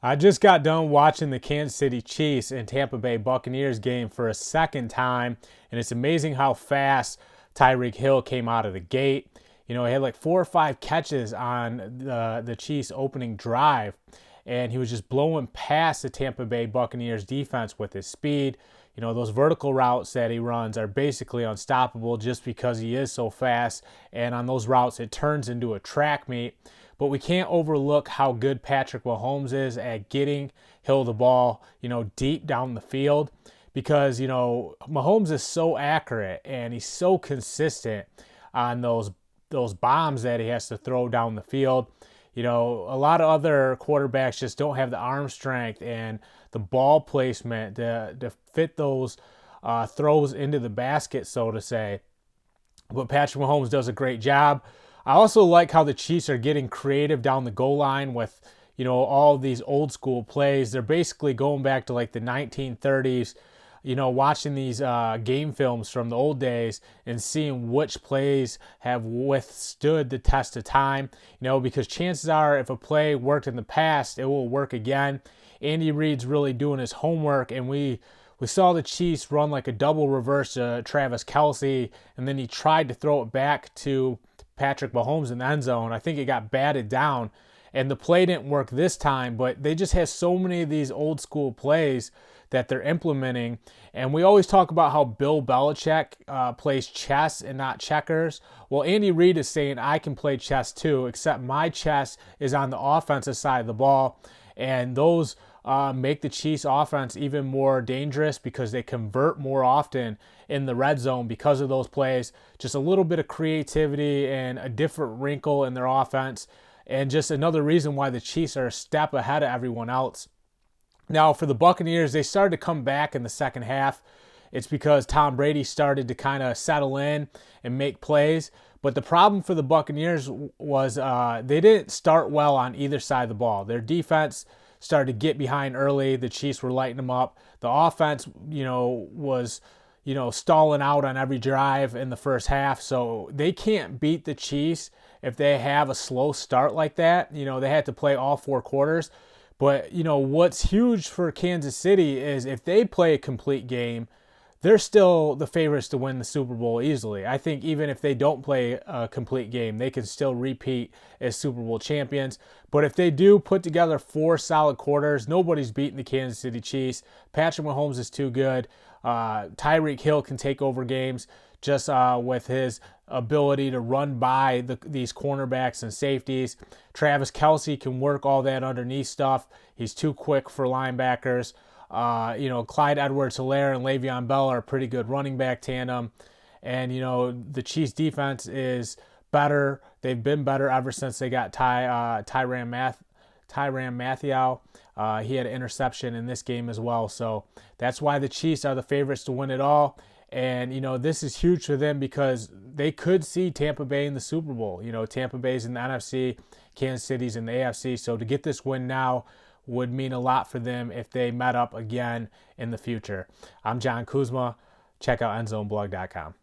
I just got done watching the Kansas City Chiefs and Tampa Bay Buccaneers game for a second time, and it's amazing how fast Tyreek Hill came out of the gate. He had like 4 or 5 catches on the Chiefs' opening drive, and he was just blowing past the Tampa Bay Buccaneers defense with his speed. Those vertical routes that he runs are basically unstoppable just because he is so fast, and on those routes, it turns into a track meet. But we can't overlook how good Patrick Mahomes is at getting Hill the ball, deep down the field because, Mahomes is so accurate and he's so consistent on those bombs that he has to throw down the field. A lot of other quarterbacks just don't have the arm strength and the ball placement to fit those throws into the basket, so to say. But Patrick Mahomes does a great job. I also like how the Chiefs are getting creative down the goal line with, all of these old school plays. They're basically going back to like the 1930s, watching these game films from the old days and seeing which plays have withstood the test of time, because chances are if a play worked in the past, it will work again. Andy Reid's really doing his homework, and we saw the Chiefs run like a double reverse to Travis Kelce, and then he tried to throw it back to Patrick Mahomes in the end zone. I think it got batted down, and the play didn't work this time, but they just have so many of these old school plays that they're implementing. And we always talk about how Bill Belichick plays chess and not checkers. Well, Andy Reid is saying I can play chess too, except my chess is on the offensive side of the ball. And those make the Chiefs offense even more dangerous because they convert more often in the red zone because of those plays. Just a little bit of creativity and a different wrinkle in their offense. And just another reason why the Chiefs are a step ahead of everyone else. Now, for the Buccaneers, they started to come back in the second half. It's because Tom Brady started to kind of settle in and make plays. But the problem for the Buccaneers was they didn't start well on either side of the ball. Their defense started to get behind early. The Chiefs were lighting them up. The offense, was, stalling out on every drive in the first half. So they can't beat the Chiefs if they have a slow start like that. They had to play all 4 quarters. But, what's huge for Kansas City is if they play a complete game, they're still the favorites to win the Super Bowl easily. I think even if they don't play a complete game, they can still repeat as Super Bowl champions. But if they do put together 4 solid quarters, nobody's beating the Kansas City Chiefs. Patrick Mahomes is too good. Tyreek Hill can take over games just with his ability to run by these cornerbacks and safeties. Travis Kelce can work all that underneath stuff. He's too quick for linebackers. Clyde Edwards-Helaire and Le'Veon Bell are a pretty good running back tandem. And, the Chiefs defense is better. They've been better ever since they got Tyrann Mathieu. He had an interception in this game as well. So that's why the Chiefs are the favorites to win it all. And, this is huge for them because they could see Tampa Bay in the Super Bowl. Tampa Bay's in the NFC, Kansas City's in the AFC. So to get this win now would mean a lot for them if they met up again in the future. I'm John Kuzma. Check out endzoneblog.com.